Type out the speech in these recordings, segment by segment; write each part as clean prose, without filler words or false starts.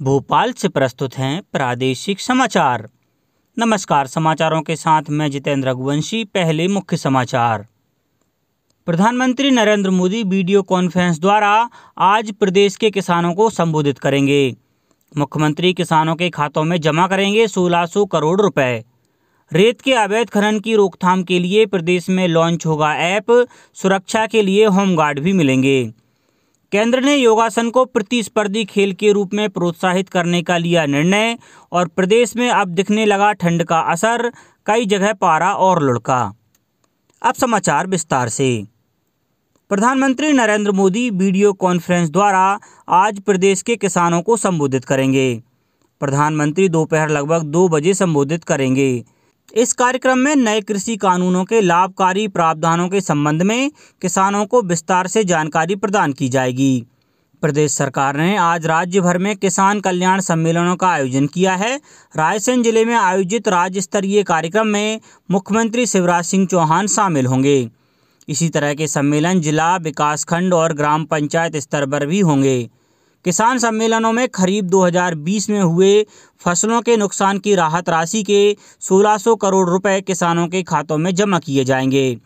भोपाल से प्रस्तुत हैं प्रादेशिक समाचार। नमस्कार, समाचारों के साथ मैं जितेंद्र रघुवंशी। पहले मुख्य समाचार। प्रधानमंत्री नरेंद्र मोदी वीडियो कॉन्फ्रेंस द्वारा आज प्रदेश के किसानों को संबोधित करेंगे। मुख्यमंत्री किसानों के खातों में जमा करेंगे 1600 करोड़ रुपए। रेत के अवैध खनन की रोकथाम के लिए प्रदेश में लॉन्च होगा ऐप। सुरक्षा के लिए होमगार्ड भी मिलेंगे। केंद्र ने योगासन को प्रतिस्पर्धी खेल के रूप में प्रोत्साहित करने का लिया निर्णय और प्रदेश में अब दिखने लगा ठंड का असर। कई जगह पारा और लुढ़का। अब समाचार विस्तार से। प्रधानमंत्री नरेंद्र मोदी वीडियो कॉन्फ्रेंस द्वारा आज प्रदेश के किसानों को संबोधित करेंगे। प्रधानमंत्री दोपहर लगभग 2 बजे संबोधित करेंगे। इस कार्यक्रम में नए कृषि कानूनों के लाभकारी प्रावधानों के संबंध में किसानों को विस्तार से जानकारी प्रदान की जाएगी। प्रदेश सरकार ने आज राज्य भर में किसान कल्याण सम्मेलनों का आयोजन किया है। रायसेन जिले में आयोजित राज्य स्तरीय कार्यक्रम में मुख्यमंत्री शिवराज सिंह चौहान शामिल होंगे। इसी तरह के सम्मेलन जिला, विकासखंड और ग्राम पंचायत स्तर पर भी होंगे। किसान सम्मेलनों में खरीफ 2020 में हुए फसलों के नुकसान की राहत राशि के 1600 करोड़ रुपए किसानों के खातों में जमा किए जाएंगे।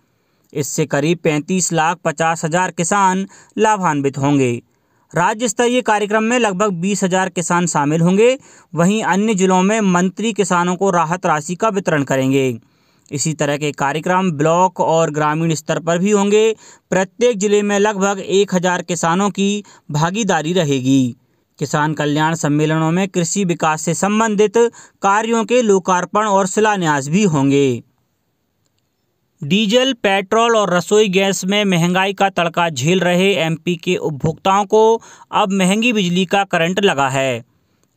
इससे करीब 35,50,000 किसान लाभान्वित होंगे। राज्य स्तरीय कार्यक्रम में लगभग 20,000 किसान शामिल होंगे। वहीं अन्य जिलों में मंत्री किसानों को राहत राशि का वितरण करेंगे। इसी तरह के कार्यक्रम ब्लॉक और ग्रामीण स्तर पर भी होंगे। प्रत्येक जिले में लगभग 1,000 किसानों की भागीदारी रहेगी। किसान कल्याण सम्मेलनों में कृषि विकास से संबंधित कार्यों के लोकार्पण और शिलान्यास भी होंगे। डीजल, पेट्रोल और रसोई गैस में महंगाई का तड़का झेल रहे एमपी के उपभोक्ताओं को अब महंगी बिजली का करंट लगा है।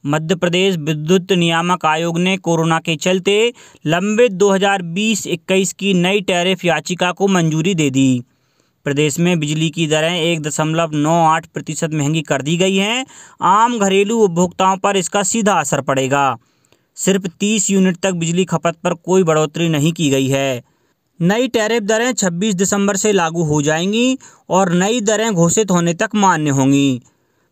मध्य प्रदेश विद्युत नियामक आयोग ने कोरोना के चलते लंबित 2020-21 की नई टैरिफ याचिका को मंजूरी दे दी। प्रदेश में बिजली की दरें 1.98% महंगी कर दी गई हैं। आम घरेलू उपभोक्ताओं पर इसका सीधा असर पड़ेगा। सिर्फ 30 यूनिट तक बिजली खपत पर कोई बढ़ोतरी नहीं की गई है। नई टैरिफ दरें 26 दिसंबर से लागू हो जाएंगी और नई दरें घोषित होने तक मान्य होंगी।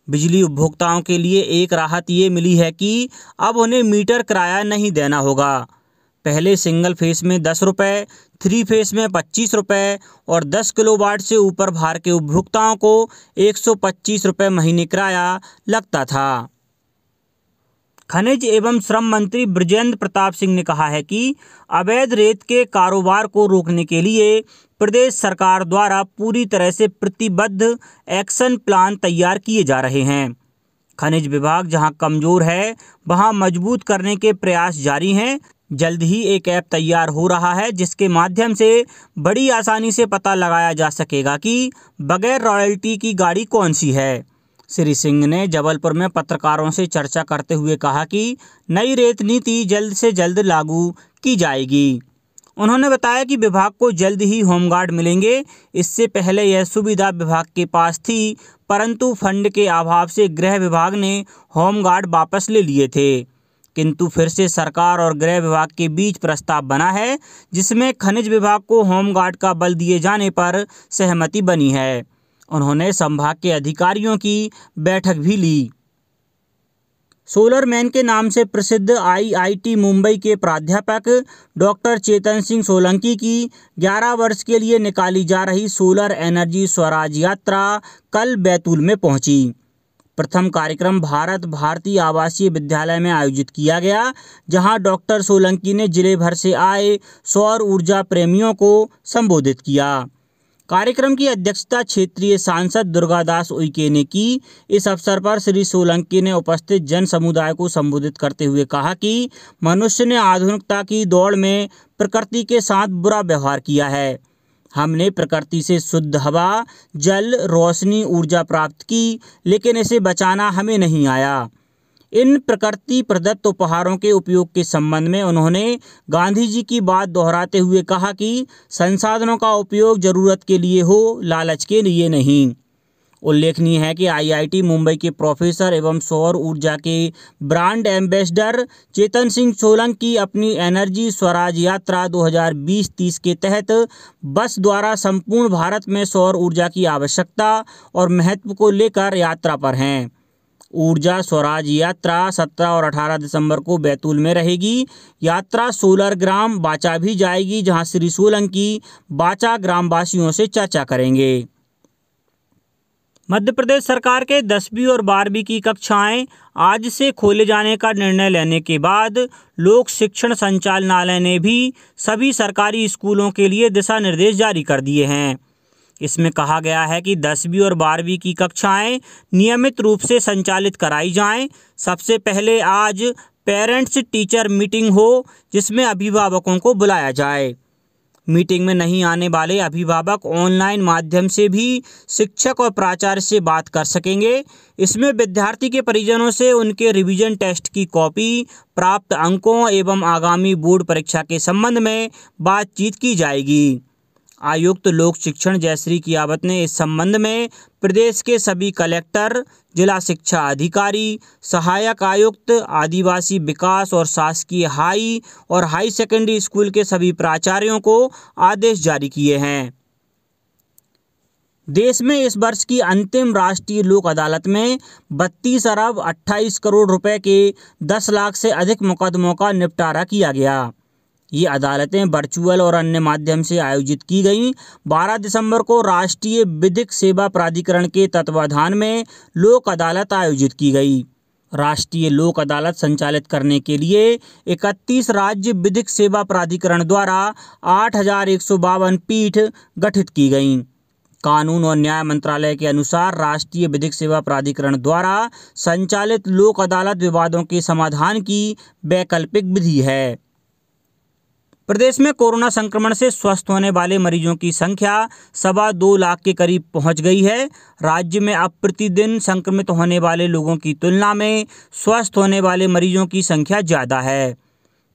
बिजली उपभोक्ताओं के लिए एक राहत ये मिली है कि अब उन्हें मीटर किराया नहीं देना होगा। पहले सिंगल फेस में 10 रुपये, 3 फेस में 25 रुपये और 10 किलोवाट से ऊपर भार के उपभोक्ताओं को 125 रुपये महीने किराया लगता था। खनिज एवं श्रम मंत्री बृजेंद्र प्रताप सिंह ने कहा है कि अवैध रेत के कारोबार को रोकने के लिए प्रदेश सरकार द्वारा पूरी तरह से प्रतिबद्ध एक्शन प्लान तैयार किए जा रहे हैं। खनिज विभाग जहां कमजोर है वहां मजबूत करने के प्रयास जारी हैं। जल्द ही एक ऐप तैयार हो रहा है जिसके माध्यम से बड़ी आसानी से पता लगाया जा सकेगा कि बगैर रॉयल्टी की गाड़ी कौन सी है। श्री सिंह ने जबलपुर में पत्रकारों से चर्चा करते हुए कहा कि नई रेत नीति जल्द से जल्द लागू की जाएगी। उन्होंने बताया कि विभाग को जल्द ही होमगार्ड मिलेंगे। इससे पहले यह सुविधा विभाग के पास थी, परंतु फंड के अभाव से गृह विभाग ने होमगार्ड वापस ले लिए थे। किंतु फिर से सरकार और गृह विभाग के बीच प्रस्ताव बना है जिसमें खनिज विभाग को होमगार्ड का बल दिए जाने पर सहमति बनी है। उन्होंने संभाग के अधिकारियों की बैठक भी ली। सोलर मैन के नाम से प्रसिद्ध आईआईटी मुंबई के प्राध्यापक डॉक्टर चेतन सिंह सोलंकी की 11 वर्ष के लिए निकाली जा रही सोलर एनर्जी स्वराज यात्रा कल बैतूल में पहुंची। प्रथम कार्यक्रम भारत भारतीय आवासीय विद्यालय में आयोजित किया गया, जहां डॉक्टर सोलंकी ने जिले भर से आए सौर ऊर्जा प्रेमियों को संबोधित किया। कार्यक्रम की अध्यक्षता क्षेत्रीय सांसद दुर्गादास उइके ने की। इस अवसर पर श्री सोलंकी ने उपस्थित जन समुदाय को संबोधित करते हुए कहा कि मनुष्य ने आधुनिकता की दौड़ में प्रकृति के साथ बुरा व्यवहार किया है। हमने प्रकृति से शुद्ध हवा, जल, रोशनी, ऊर्जा प्राप्त की, लेकिन इसे बचाना हमें नहीं आया। इन प्रकृति प्रदत्त उपहारों के उपयोग के संबंध में उन्होंने गांधी जी की बात दोहराते हुए कहा कि संसाधनों का उपयोग जरूरत के लिए हो, लालच के लिए नहीं। उल्लेखनीय है कि आईआईटी मुंबई के प्रोफेसर एवं सौर ऊर्जा के ब्रांड एम्बेसडर चेतन सिंह सोलंकी अपनी एनर्जी स्वराज यात्रा 2020-30 के तहत बस द्वारा संपूर्ण भारत में सौर ऊर्जा की आवश्यकता और महत्व को लेकर यात्रा पर हैं। ऊर्जा स्वराज यात्रा 17 और 18 दिसंबर को बैतूल में रहेगी। यात्रा सोलर ग्राम बाचा भी जाएगी, जहां श्री सोलंकी बाचा ग्रामवासियों से चर्चा करेंगे। मध्य प्रदेश सरकार के 10वीं और 12वीं की कक्षाएं आज से खोले जाने का निर्णय लेने के बाद लोक शिक्षण संचालनालय ने भी सभी सरकारी स्कूलों के लिए दिशा निर्देश जारी कर दिए हैं। इसमें कहा गया है कि 10वीं और 12वीं की कक्षाएं नियमित रूप से संचालित कराई जाएं। सबसे पहले आज पेरेंट्स टीचर मीटिंग हो, जिसमें अभिभावकों को बुलाया जाए। मीटिंग में नहीं आने वाले अभिभावक ऑनलाइन माध्यम से भी शिक्षक और प्राचार्य से बात कर सकेंगे। इसमें विद्यार्थी के परिजनों से उनके रिवीजन टेस्ट की कॉपी, प्राप्त अंकों एवं आगामी बोर्ड परीक्षा के संबंध में बातचीत की जाएगी। आयुक्त लोक शिक्षण जयश्री कियावत ने इस संबंध में प्रदेश के सभी कलेक्टर, जिला शिक्षा अधिकारी, सहायक आयुक्त, आदिवासी विकास और शासकीय हाई और हाई सेकेंडरी स्कूल के सभी प्राचार्यों को आदेश जारी किए हैं। देश में इस वर्ष की अंतिम राष्ट्रीय लोक अदालत में 32 अरब 28 करोड़ रुपए के 10 लाख से अधिक मुकदमों का निपटारा किया गया। ये अदालतें वर्चुअल और अन्य माध्यम से आयोजित की गईं। 12 दिसंबर को राष्ट्रीय विधिक सेवा प्राधिकरण के तत्वाधान में लोक अदालत आयोजित की गई। राष्ट्रीय लोक अदालत संचालित करने के लिए 31 राज्य विधिक सेवा प्राधिकरण द्वारा 8,152 पीठ गठित की गईं। कानून और न्याय मंत्रालय के अनुसार राष्ट्रीय विधिक सेवा प्राधिकरण द्वारा संचालित लोक अदालत विवादों के समाधान की वैकल्पिक विधि है। प्रदेश में कोरोना संक्रमण से स्वस्थ होने वाले मरीजों की संख्या 2.25 लाख के करीब पहुंच गई है। राज्य में अब प्रतिदिन संक्रमित होने वाले लोगों की तुलना में स्वस्थ होने वाले मरीजों की संख्या ज़्यादा है।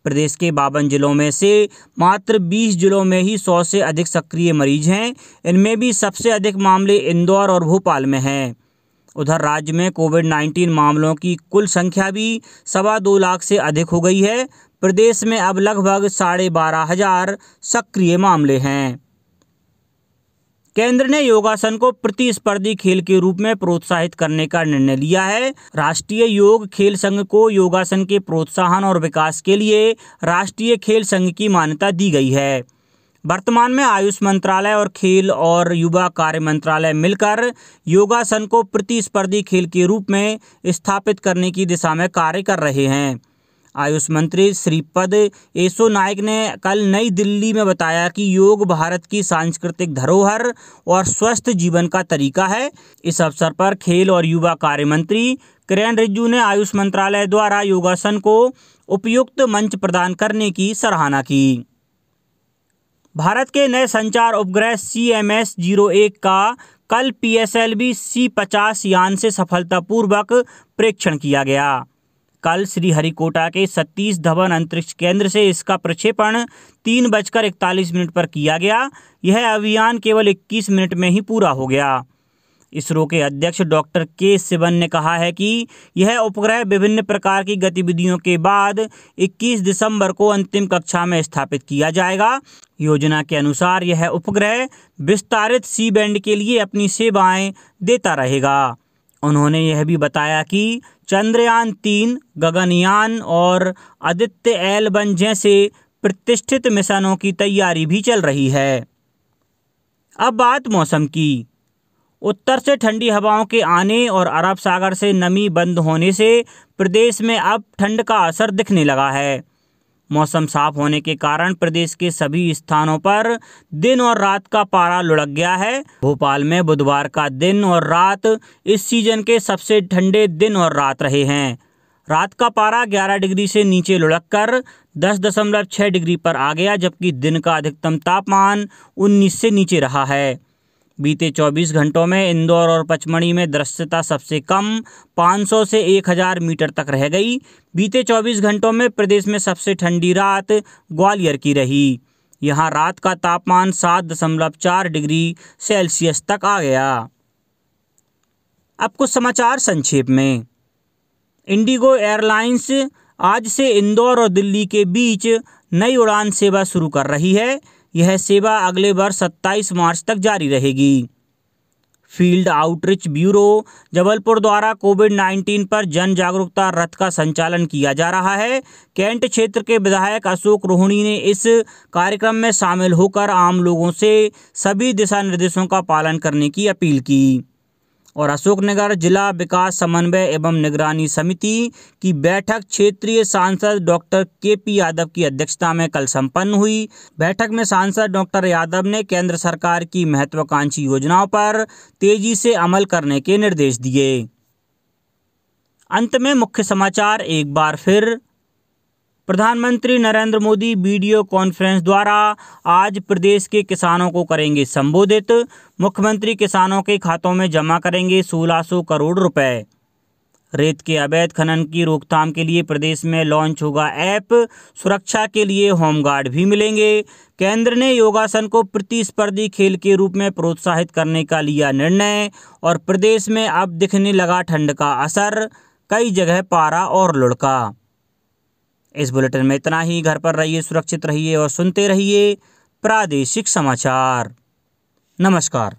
प्रदेश के 52 जिलों में से मात्र 20 जिलों में ही 100 से अधिक सक्रिय मरीज हैं। इनमें भी सबसे अधिक मामले इंदौर और भोपाल में हैं। उधर राज्य में कोविड-19 मामलों की कुल संख्या भी 2.25 लाख से अधिक हो गई है। प्रदेश में अब लगभग 12,500 सक्रिय मामले हैं। केंद्र ने योगासन को प्रतिस्पर्धी खेल के रूप में प्रोत्साहित करने का निर्णय लिया है। राष्ट्रीय योग खेल संघ को योगासन के प्रोत्साहन और विकास के लिए राष्ट्रीय खेल संघ की मान्यता दी गई है। वर्तमान में आयुष मंत्रालय और खेल और युवा कार्य मंत्रालय मिलकर योगासन को प्रतिस्पर्धी खेल के रूप में स्थापित करने की दिशा में कार्य कर रहे हैं। आयुष मंत्री श्रीपद येसो नाइक ने कल नई दिल्ली में बताया कि योग भारत की सांस्कृतिक धरोहर और स्वस्थ जीवन का तरीका है। इस अवसर पर खेल और युवा कार्य मंत्री किरेन रिजिजू ने आयुष मंत्रालय द्वारा योगासन को उपयुक्त मंच प्रदान करने की सराहना की। भारत के नए संचार उपग्रह CMS-01 का कल PSLV C-50 यान से सफलतापूर्वक प्रेक्षण किया गया। कल श्रीहरिकोटा के सतीश धवन अंतरिक्ष केंद्र से इसका प्रक्षेपण 3:41 पर किया गया। यह अभियान केवल 21 मिनट में ही पूरा हो गया। इसरो के अध्यक्ष डॉक्टर के सिवन ने कहा है कि यह उपग्रह विभिन्न प्रकार की गतिविधियों के बाद 21 दिसंबर को अंतिम कक्षा में स्थापित किया जाएगा। योजना के अनुसार यह उपग्रह विस्तारित सी बैंड के लिए अपनी सेवाएं देता रहेगा। उन्होंने यह भी बताया कि चंद्रयान 3, गगनयान और आदित्य L1 जैसे प्रतिष्ठित मिशनों की तैयारी भी चल रही है। अब बात मौसम की। उत्तर से ठंडी हवाओं के आने और अरब सागर से नमी बंद होने से प्रदेश में अब ठंड का असर दिखने लगा है। मौसम साफ होने के कारण प्रदेश के सभी स्थानों पर दिन और रात का पारा लुढ़क गया है। भोपाल में बुधवार का दिन और रात इस सीजन के सबसे ठंडे दिन और रात रहे हैं। रात का पारा 11 डिग्री से नीचे लुढ़क कर 10.6 डिग्री पर आ गया, जबकि दिन का अधिकतम तापमान 19 से नीचे रहा है। बीते 24 घंटों में इंदौर और पचमढ़ी में दृश्यता सबसे कम 500 से 1000 मीटर तक रह गई। बीते 24 घंटों में प्रदेश में सबसे ठंडी रात ग्वालियर की रही। यहां रात का तापमान 7.4 डिग्री सेल्सियस तक आ गया। अब कुछ समाचार संक्षेप में। इंडिगो एयरलाइंस आज से इंदौर और दिल्ली के बीच नई उड़ान सेवा शुरू कर रही है। यह सेवा अगले वर्ष 27 मार्च तक जारी रहेगी। फील्ड आउटरीच ब्यूरो जबलपुर द्वारा कोविड-19 पर जन जागरूकता रथ का संचालन किया जा रहा है। कैंट क्षेत्र के विधायक अशोक रोहिणी ने इस कार्यक्रम में शामिल होकर आम लोगों से सभी दिशा निर्देशों का पालन करने की अपील की। और अशोकनगर जिला विकास समन्वय एवं निगरानी समिति की बैठक क्षेत्रीय सांसद डॉक्टर केपी यादव की अध्यक्षता में कल संपन्न हुई। बैठक में सांसद डॉक्टर यादव ने केंद्र सरकार की महत्वाकांक्षी योजनाओं पर तेजी से अमल करने के निर्देश दिए। अंत में मुख्य समाचार एक बार फिर। प्रधानमंत्री नरेंद्र मोदी वीडियो कॉन्फ्रेंस द्वारा आज प्रदेश के किसानों को करेंगे संबोधित। मुख्यमंत्री किसानों के खातों में जमा करेंगे 1600 करोड़ रुपए। रेत के अवैध खनन की रोकथाम के लिए प्रदेश में लॉन्च होगा ऐप। सुरक्षा के लिए होमगार्ड भी मिलेंगे। केंद्र ने योगासन को प्रतिस्पर्धी खेल के रूप में प्रोत्साहित करने का लिया निर्णय। और प्रदेश में अब दिखने लगा ठंड का असर, कई जगह पारा और लुढ़का। इस बुलेटिन में इतना ही। घर पर रहिए, सुरक्षित रहिए और सुनते रहिए प्रादेशिक समाचार। नमस्कार।